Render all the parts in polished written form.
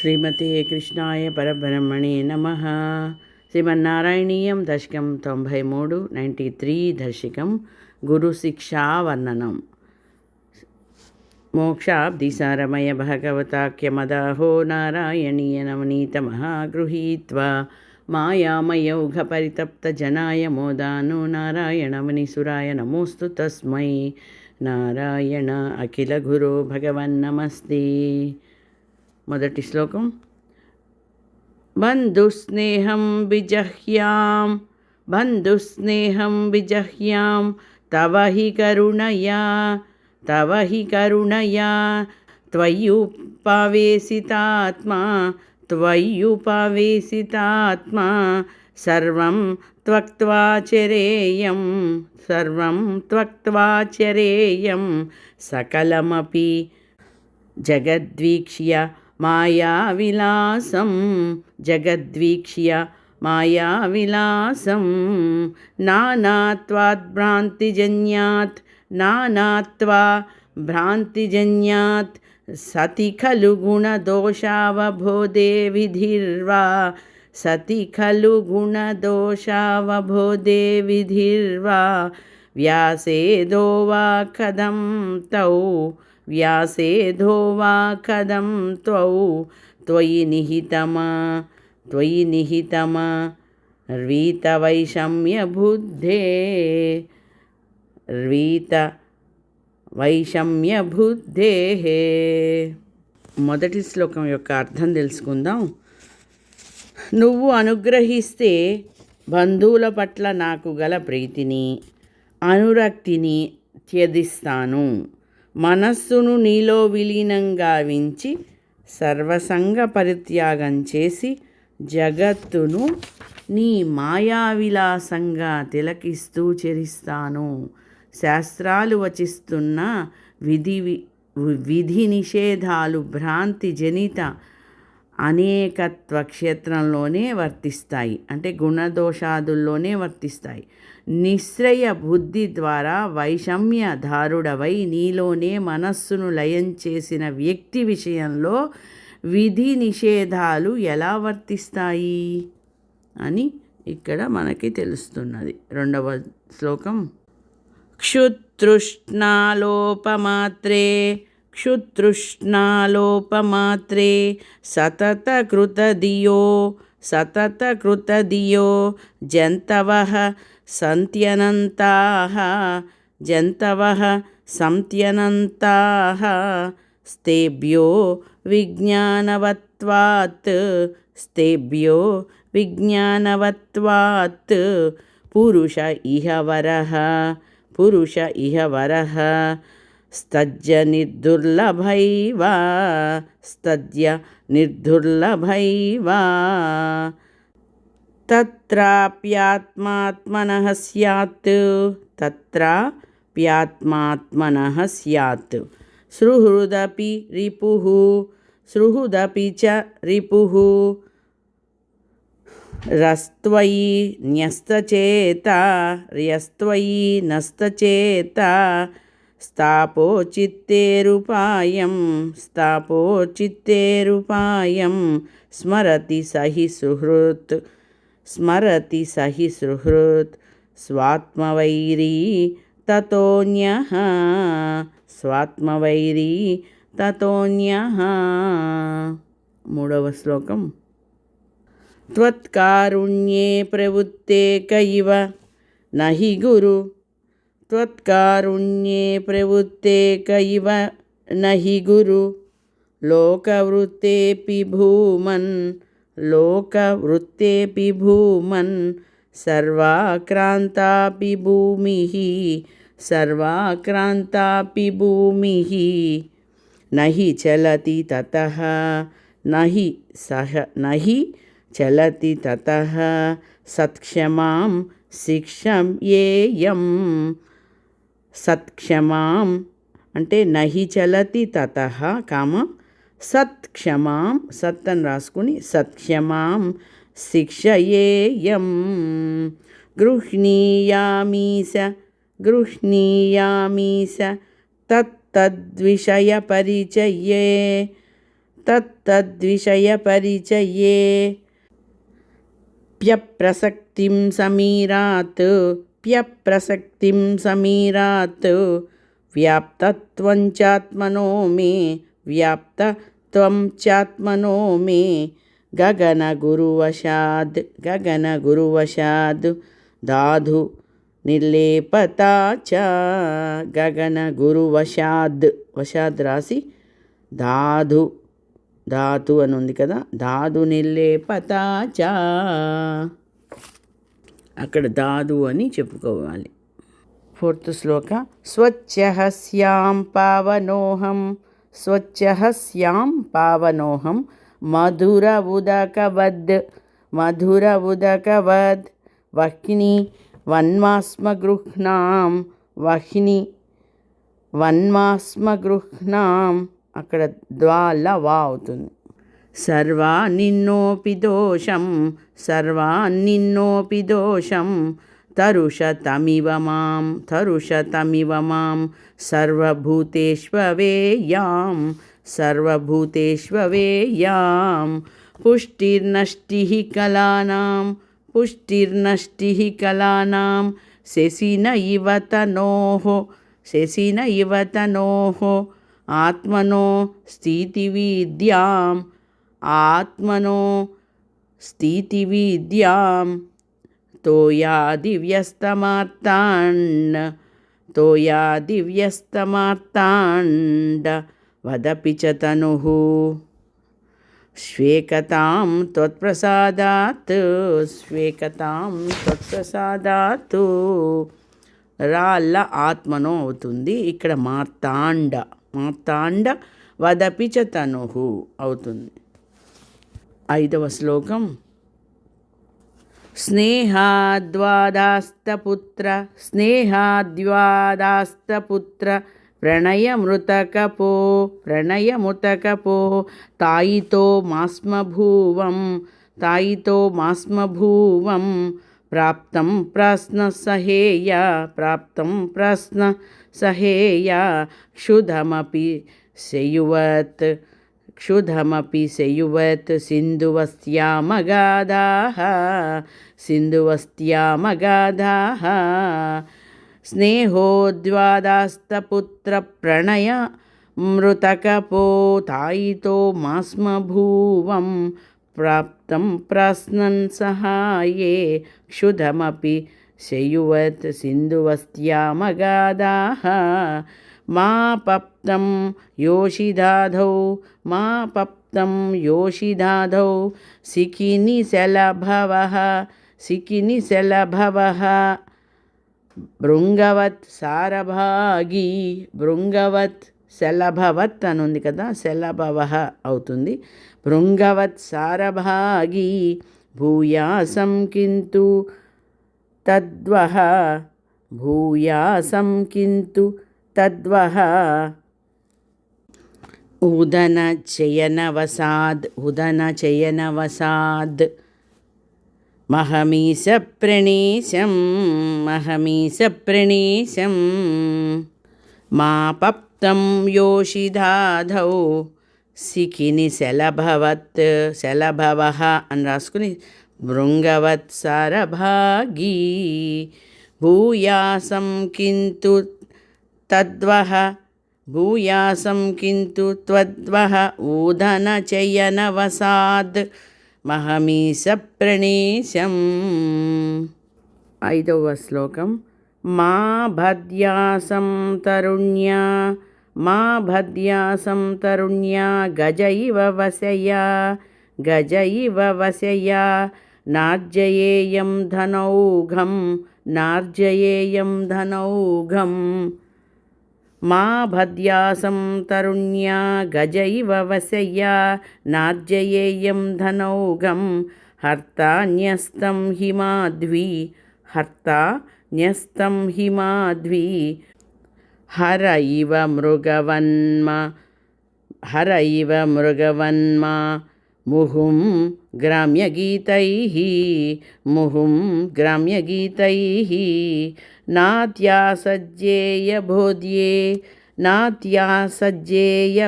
శ్రీమతే కృష్ణాయ పరబ్రహ్మణే నమః. శ్రీమన్నారాయణీయం దశకం 93 93 దశకం గురు శిక్షా వర్ణనం. మోక్షాబ్దిసారమయ భగవతాఖ్యమదాహో నారాయణీయ నవనీతమహాగృహీత్వా మాయామయౌఘ పరితప్త జనాయ మోదాను నారాయణమునిసురాయ నమోస్తు తస్మై నారాయణ అఖిల గురో భగవన్నమస్తే. మొదటి శ్లోకం. బంధుస్నేహం విజహ్యాం తవ హి కరుణయా త్వయ్యుపవేశితాత్మా సర్వం త్వక్త్వా చరేయం సకలమపి జగద్వీక్ష్య మాయావిలాసం నానాత్వాభ్రాంతిజన్యాత్ సతి ఖలు గుణదోషావబోధే విధిర్వా వ్యాసేదో వా కథం త్వయి నిహితమా వైషమ్యబుద్ధే. మొదటి శ్లోకం యొక్క అర్థం తెలుసుకుందాం. నువ్వు అనుగ్రహిస్తే బంధువుల పట్ల నాకు గల ప్రీతిని అనురక్తిని త్యజిస్తాను. మనస్సును నీలో విలీనం గావించి సర్వసంగ పరిత్యాగం చేసి జగత్తును నీ మాయావిలాసంగా తిలకిస్తూ చరిస్తాను. శాస్త్రాలు వచిస్తున్న విధి నిషేధాలు భ్రాంతి జనిత అనేకత్వ క్షేత్రంలోనే వర్తిస్తాయి, అంటే గుణదోషాదుల్లోనే వర్తిస్తాయి. నిశ్రయ బుద్ధి ద్వారా వైషమ్యధారుడవై నీలోనే మనస్సును లయం చేసిన వ్యక్తి విషయంలో విధి నిషేధాలు ఎలా వర్తిస్తాయి అని ఇక్కడ మనకి తెలుస్తున్నది. రెండవ శ్లోకం. క్షుతృష్ణాలోపమాత్రే సతతకృతదియో జంతవః సంత్యనంతాః స్తేభ్యో విజ్ఞానవత్వాత్ పురుష ఇహ వరః స్తజ్య నిర్దుర్లభైవా తత్రాప్యాత్మాత్మనః స్యాత్ సుహృదపి చ రిపుః రస్త్వయి న్యస్తచేత స్థాపో చిత్తేరుపాయం స్మరతి సహి సుహృత్ స్వాత్మవైరీ తతోన్యః. మూడవ శ్లోకం. త్వత్కారుణ్యే ప్రవృత్తేక ఇవ నహి గురు లోకవృత్తేపి భూమన్ సర్వాక్రాంతాపి భూమిః నహి చలతి తతః సత్క్షమాం శిక్షయేయం. సత్క్షమాం అంటే నహి చలతి తతః సత్క్షమాం, సత్ అని రాసుకుని సత్క్షమాం శిక్షయేయం. గృహ్ణీయామీశ తత్తద్విషయ పరిచయే तत्तद्विषयपरिचये प्यप्रसक्तिं समीरात् व्याप्तत्वं चात्मनो मे गगनगुरुवशाद् धाधु నిర్లేపతా చ వశాద్ రాసి ధాతు అని ఉంది కదా, ధాధు నిర్లేపతా చ, అక్కడ ధాధు అని చెప్పుకోవాలి. 4th శ్లోక. స్వచ్ఛః స్యాం పావనోహం మధుర ఉదకవద్ వహ్ని వన్మాస్మగృహ్ణాం అక్కడ ద్వాల వా అవుతుంది. సర్వాన్నిన్నోపి దోషం తరుషతమివ మాం సర్వభూతేష్వేయాం పుష్టిర్నష్టిః కలానాం శశిన ఇవ తనోః ఆత్మనో స్థితివిద్యాం తోయాదివ్యస్తమార్తాండ వదపి చ తనుః స్వేకతాం త్వత్ప్రసాదాత్ రాళ్ళ ఆత్మనో అవుతుంది. ఇక్కడ మార్తాండ వదపి చ తనుః అవుతుంది. 5వ శ్లోకం. స్నేహాద్వాదాస్తపుత్ర ప్రణయముతకపో తాయితో మాస్మభూవం ప్రాప్తం ప్రశ్న సహేయ క్షుధమపి శయువత్ సింధువస్త్యామగాధాః స్నేహోద్వాదాస్తపుత్ర ప్రణయమృతకపో తాయితో మాస్మభూవం ప్రాప్తం ప్రశ్నన్ సహాయే క్షుధమపి శయువత్ సింధువస్త్యామగాధాః మా పప్తం యోషిధాధౌ సికిని శలభవః భృంగవత్ శలభవత్ అని ఉంది కదా, శలభవః అవుతుంది. భృంగవత్ సారభాగి భూయాసం కింతు తద్వః ఉదనచయనవసాద్ మహమీశ ప్రణీశం మా పప్తం యోషిధాధౌ సికిని శలభవః అని రాసుకుని భృంగవత్ సారభాగీ భూయాసం కింతు త్వద్వః ఊదనచయనవసాద్ మహమీశ ప్రణీశం. 5వ శ్లోకం. మా భద్యాసం తరుణ్యా గజ ఇవ వశయా నార్జయేయం ధనౌఘం మా భద్యాసం తరుణ్యా గజ ఇవ వశయా నార్జయేయం ధనౌఘం హర్తా న్యస్తం హిమాధ్వి హర ఇవ మృగవన్మా ముహుం గ్రామ్యగీతైః నాత్యాసజ్జేయ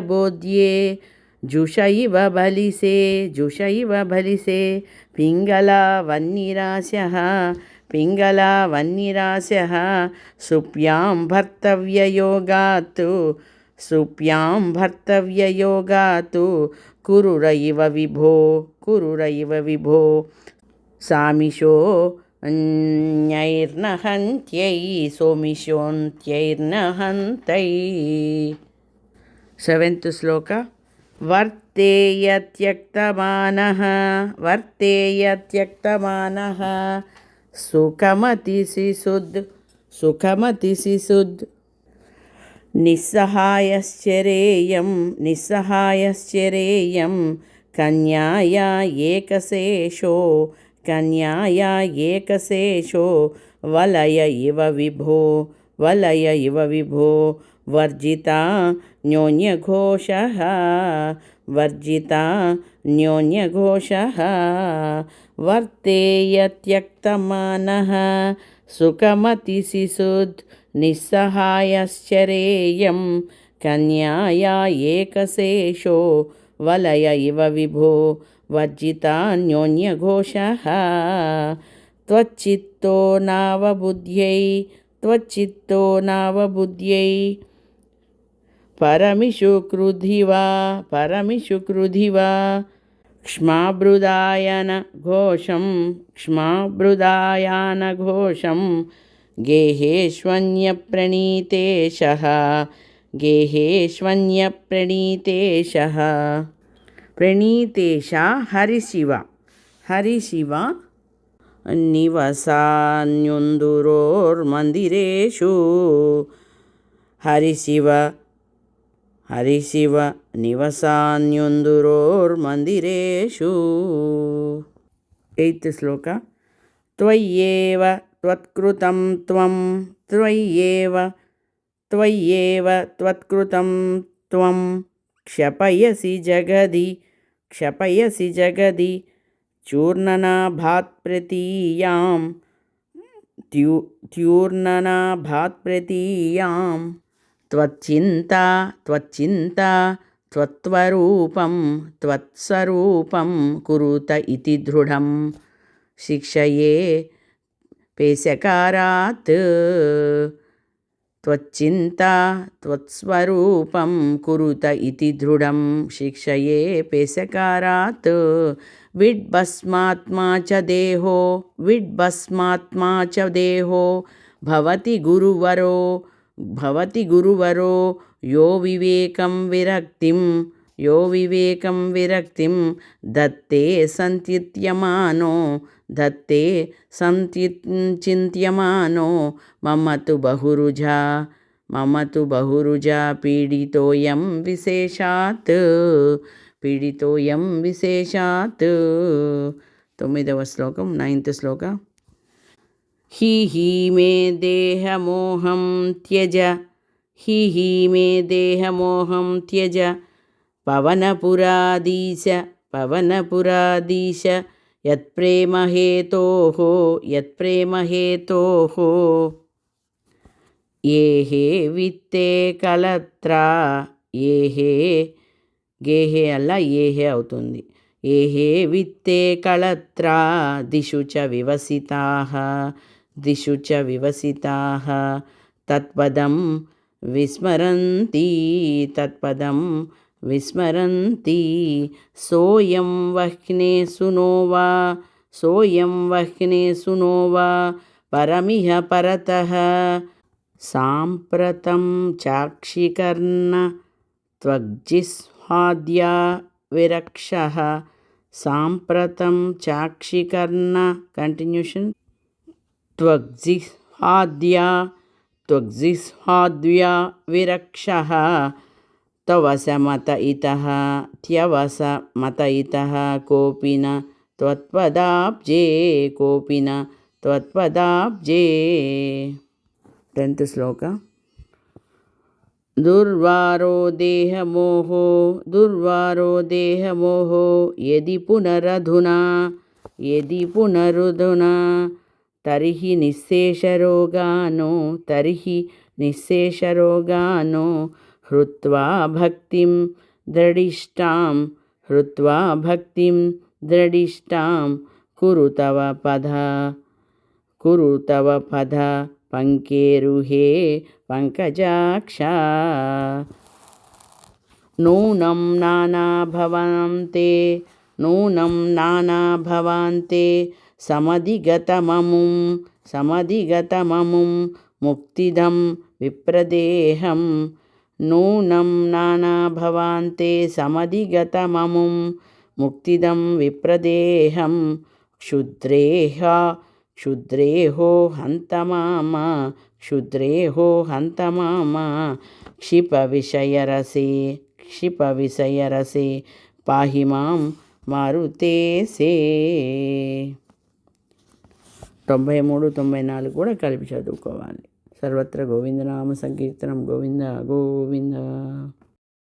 బోధ్యే जुष इव बलिसे जुष इव बलिसे पिङ्गलावन्निरास्यः पिङ्गलावन्निरास्यः सुप्यां भर्तव्ययोगात् सुप्यां भर्तव्ययोगात् कुरुरैव विभो कुरुरैव विभो सामिषो न्यैर्नहन्त्यै सोमिषोऽन्त्यैर्नहन्तै. सेवेंथ श्लोक. वर्तेय त्यक्तमानः वर्तेय सुखमतिसिसुद् सुखमतिसिसुद् निस्सहायश्चरेयं कन्याया एकशेषो कन्याया एकशेषो वलय इव विभो वर्जिता न्योन्यघोषः वर्जिता न्योन्यघोषः वर्तेय त्यक्तमानः सुखमतिसिसुद् निस्सहायश्चरेयं कन्याया एकशेषो वलय इव विभो वर्जिता न्योन्यघोषः त्वच्चित्तो नावबुद्ध्यै परमिषु क्रुधिवा क्ष्माबृदायनघोषं गेहेष्वन्यप्रणीतेशः प्रणीतेशा हरिशिव निवसान्युन्दुरोर्मन्दिरेषु हरिशिव निवसान्युन्दुरोर्मन्दिरेषु. एय्थ श्लोक. त्वय्येव त्वत्कृतं त्वं क्षपयसि जगदि त्यूर्णनाभात्प्रतीयां त्वच्चिन्ता त्वत्स्वरूपं कुरुत इति दृढं शिक्षये पेशकारात् त्वच्चिन्ता त्वत्स्वरूपं कुरुत इति दृढं शिक्षये पेशकारात् विड्भस्मात्मा च देहो भवति गुरुवरो यो विवेकं विरक्तिं दत्ते संचिन्त्यमानो मम तु बहुरुजा पीडितोऽयं विशेषात्. 9వ శ్లోకం. 9th శ్లోక. हि मे देहमोहं त्यज पवनपुराधीश यत्प्रेमहेतोः येहे वित्ते कलत्रा గేహే అలా ఏహే అవుతుంది. ఏహే విత్తే కళత్రా దిశు చ వివసితాః తత్పదం విస్మరంతి సోయం వహ్నే సునోవా పరమిహ పరతః సాంప్రతం చాక్షికర్ణ త్వగ్జిహ్వాద్యా విరక్షః సాంప్రతం చాక్షికర్ణ కంటిన్యూషన్ త్వగ్జిహ్వాద్యా విరక్షః త్యవసమత ఇతః కోపిన త్వత్పదాబ్జే 10th శ్లోక. दुर्वारो देहमोहो यदि पुनरुधुना तर्हि निःशेषरोगानो हृत्वा ద్రడిష్టాం హృత్వా భక్తిం ద్రడిష్టాం కురు తవ పద పంకేరుహే పంకజాక్ష. నూనం నానా భవాంతే సమధిగతమముం ముక్తిదం విప్రదేహం. నూనం నానా భవాంతే సమధిగతమముం ముక్తిదం విప్రదేహం. క్షుద్రేహో హంత మామ క్షిపవిషయరసే పాహి మాం మారుతేసే. 93, 94 కూడా కలిపి చదువుకోవాలి. సర్వత్ర గోవిందనామ సంకీర్తనం. గోవింద గోవింద.